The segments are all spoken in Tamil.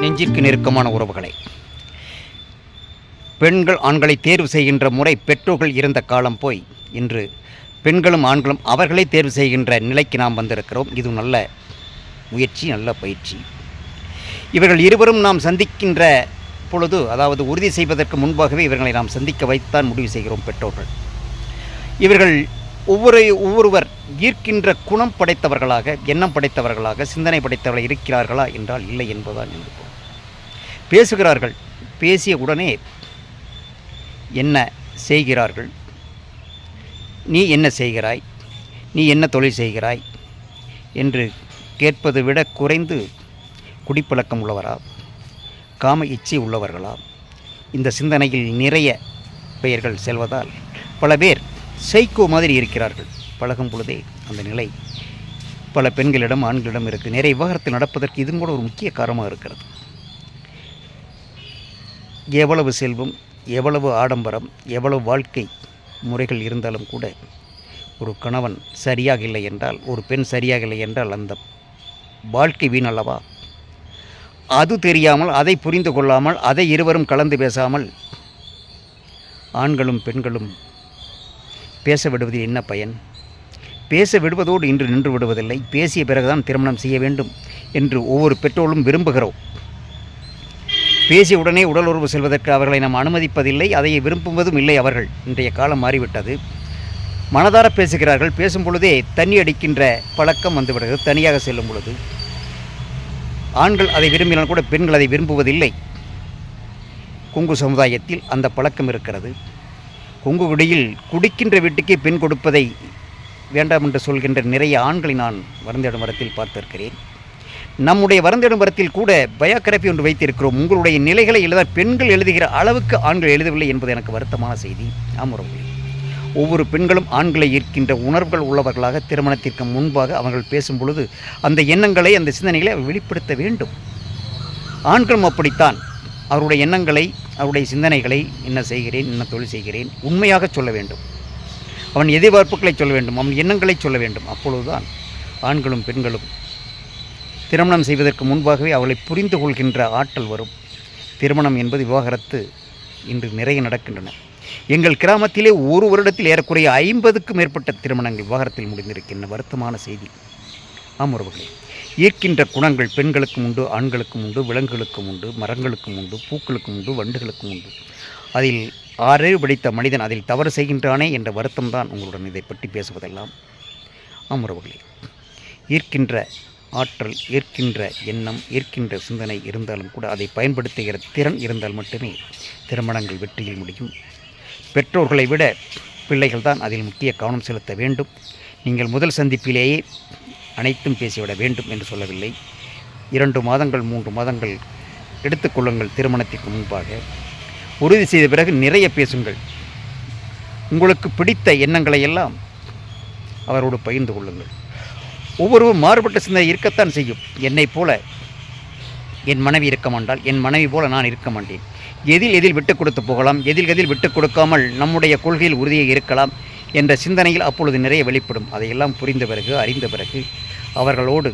நெஞ்சிற்கு நெருக்கமான உறவுகளை, பெண்கள் ஆண்களை தேர்வு செய்கின்ற முறை பெற்றோர்கள் இருந்த காலம் போய் இன்று பெண்களும் ஆண்களும் அவர்களே தேர்வு செய்கின்ற நிலைக்கு நாம் வந்திருக்கிறோம். இது நல்ல முயற்சி, நல்ல பயிற்சி. இவர்கள் இருவரும் நாம் சந்திக்கின்ற பொழுது, அதாவது உறுதி செய்வதற்கு முன்பாகவே இவர்களை நாம் சந்திக்க வைத்துத்தான் முடிவு செய்கிறோம் பெற்றோர்கள். இவர்கள் ஒவ்வொருவர் ஈர்க்கின்ற குணம் படைத்தவர்களாக, எண்ணம் படைத்தவர்களாக, சிந்தனை படைத்தவர்கள் இருக்கிறார்களா என்றால் இல்லை என்பதுதான் இருக்கும். பேசுகிறார்கள், பேசிய உடனே என்ன செய்கிறார்கள், நீ என்ன செய்கிறாய், நீ என்ன தொழில் செய்கிறாய் என்று கேட்பதை விட குறைந்து குடிப்பழக்கம் உள்ளவரா, காம இச்சை உள்ளவர்களா, இந்த சிந்தனையில் நிறைய பெயர்கள் செல்வதால் பல பேர் சைக்கோ மாதிரி இருக்கிறார்கள். பழகும் பொழுதே அந்த நிலை பல பெண்களிடம் ஆண்களிடம் இருக்குது. நிறைய விவகாரத்தில் நடப்பதற்கு இதுவும் கூட ஒரு முக்கிய காரணமாக இருக்கிறது. எவ்வளவு செல்வம், எவ்வளவு ஆடம்பரம், எவ்வளவு வாழ்க்கை முறைகள் இருந்தாலும் கூட ஒரு கணவன் சரியாக இல்லை என்றால், ஒரு பெண் சரியாக இல்லை என்றால் அந்த வாழ்க்கை வீணல்லவா? அது தெரியாமல், அதை புரிந்து கொள்ளாமல், அதை இருவரும் கலந்து பேசாமல் ஆண்களும் பெண்களும் பேச விடுவதில் என்ன பயன்? பேச விடுவதோடு இன்று நின்று விடுவதில்லை. பேசிய பிறகுதான் திருமணம் செய்ய வேண்டும் என்று ஒவ்வொரு பெற்றோரும் விரும்புகிறோம். பேசிய உடனே உடல் உறவு செல்வதற்கு அவர்களை நாம் அனுமதிப்பதில்லை, அதை விரும்புவதும் இல்லை. அவர்கள் இன்றைய காலம் மாறிவிட்டது. மனதார பேசுகிறார்கள். பேசும் பொழுதே தண்ணி அடிக்கின்ற பழக்கம் வந்துவிடுகிறது. தனியாக செல்லும் பொழுது ஆண்கள் அதை விரும்பினால் கூட பெண்கள் அதை விரும்புவதில்லை. கொங்கு சமுதாயத்தில் அந்த பழக்கம் இருக்கிறது. கொங்கு குடியில் குடிக்கின்ற வீட்டுக்கே பெண் கொடுப்பதை வேண்டாம் என்று சொல்கின்ற நிறைய ஆண்களை நான் வருந்திடும் வரத்தில் பார்த்திருக்கிறேன். நம்முடைய வருந்திடும் வரத்தில் கூட பயோகிராஃபி ஒன்று வைத்திருக்கிறோம். உங்களுடைய நிலைகளை எழுத பெண்கள் எழுதுகிற அளவுக்கு ஆண்கள் எழுதவில்லை என்பது எனக்கு வருத்தமான செய்தி. ஆமுறவுகள், ஒவ்வொரு பெண்களும் ஆண்களை ஈர்க்கின்ற உணர்வுகள் உள்ளவர்களாக திருமணத்திற்கு முன்பாக அவர்கள் பேசும் பொழுது அந்த எண்ணங்களை, அந்த சிந்தனைகளை வெளிப்படுத்த வேண்டும். ஆண்களும் அப்படித்தான். அவருடைய எண்ணங்களை, அவருடைய சிந்தனைகளை, என்ன செய்கிறேன், என்ன தொழில் செய்கிறேன், உண்மையாக சொல்ல வேண்டும். அவன் எதிர்பார்ப்புகளை சொல்ல வேண்டும், அவன் எண்ணங்களை சொல்ல வேண்டும். அப்பொழுதுதான் ஆண்களும் பெண்களும் திருமணம் செய்வதற்கு முன்பாகவே அவளை புரிந்து கொள்கின்ற ஆற்றல் வரும். திருமணம் என்பது விவாகரத்து இன்று நிறைய நடக்கின்றன. எங்கள் கிராமத்திலே ஒரு வருடத்தில் ஏறக்குறைய 50க்கும் மேற்பட்ட திருமணங்கள் விவாகரத்தில் முடிந்திருக்கின்றன. வருத்தமான செய்தி. ஆமுறவுகளே, ஈர்க்கின்ற குணங்கள் பெண்களுக்கும் உண்டு, ஆண்களுக்கும் உண்டு, விலங்குகளுக்கும் உண்டு, மரங்களுக்கும் உண்டு, பூக்களுக்கும் உண்டு, வண்டுகளுக்கும் உண்டு. அதில் ஆறறிவு படித்த மனிதன் அதில் தவறு செய்கின்றானே என்ற வருத்தம்தான் உங்களுடன் இதை பற்றி பேசுவதெல்லாம். ஆமுறவுகளே, ஈர்க்கின்ற ஆற்றல், ஈர்க்கின்ற எண்ணம், ஈர்க்கின்ற சிந்தனை இருந்தாலும் கூட அதை பயன்படுத்துகிற திறன் இருந்தால் மட்டுமே திருமணங்கள் வெற்றியில் முடியும். பெற்றோர்களை விட பிள்ளைகள் தான் அதில் முக்கிய கவனம் செலுத்த வேண்டும். நீங்கள் முதல் சந்திப்பிலேயே அனைத்தும் பேசிவிட வேண்டும் என்று சொல்லவில்லை. 2 மாதங்கள் 3 மாதங்கள் எடுத்துக்கொள்ளுங்கள். திருமணத்திற்கு முன்பாக உறுதி செய்த பிறகு நிறைய பேசுங்கள். உங்களுக்கு பிடித்த எண்ணங்களை எல்லாம் அவரோடு பகிர்ந்து கொள்ளுங்கள். ஒவ்வொருவரும் மாறுபட்ட சிந்தனை இருக்கத்தான் செய்யும். என்னை போல என் மனைவி இருக்க மாட்டாள், என் மனைவி போல நான் இருக்க மாட்டேன். எதில் விட்டுக் கொடுத்து போகலாம், எதில் விட்டுக் கொடுக்காமல் நம்முடைய கொள்கையில் உறுதியாக இருக்கலாம் என்ற சிந்தனையில் அப்பொழுது நிறைய வெளிப்படும். அதையெல்லாம் புரிந்த பிறகு, அறிந்த பிறகு அவர்களோடு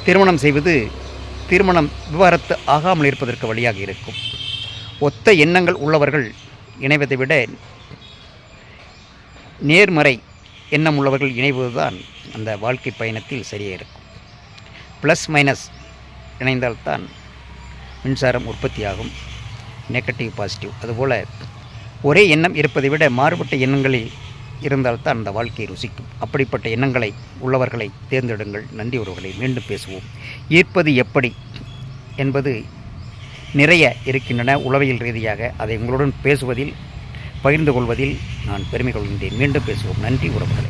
திருமணம் செய்வது திருமணம் விவாகரத்து ஆகாமல் இருப்பதற்கு வழியாக இருக்கும். ஒத்த எண்ணங்கள் உள்ளவர்கள் இணைவதை விட நேர்மறை எண்ணம் உள்ளவர்கள் இணைவதுதான் அந்த வாழ்க்கை பயணத்தில் சரியாக இருக்கும். ப்ளஸ் மைனஸ் இணைந்தால்தான் மின்சாரம் உற்பத்தியாகும். Negative positive. அதுபோல் ஒரே எண்ணம் இருப்பதை விட மாறுபட்ட எண்ணங்களில் இருந்தால்தான் அந்த வாழ்க்கையை ருசிக்கும். அப்படிப்பட்ட எண்ணங்களை உள்ளவர்களை தேர்ந்தெடுங்கள். நன்றி உறவுகளை. மீண்டும் பேசுவோம். ஈர்ப்பது எப்படி என்பது நிறைய இருக்கின்றன உளவியல் ரீதியாக. அதை உங்களுடன் பேசுவதில், பகிர்ந்து கொள்வதில் நான் பெருமை கொள்கின்றேன். மீண்டும் பேசுவோம். நன்றி உறவுகளை.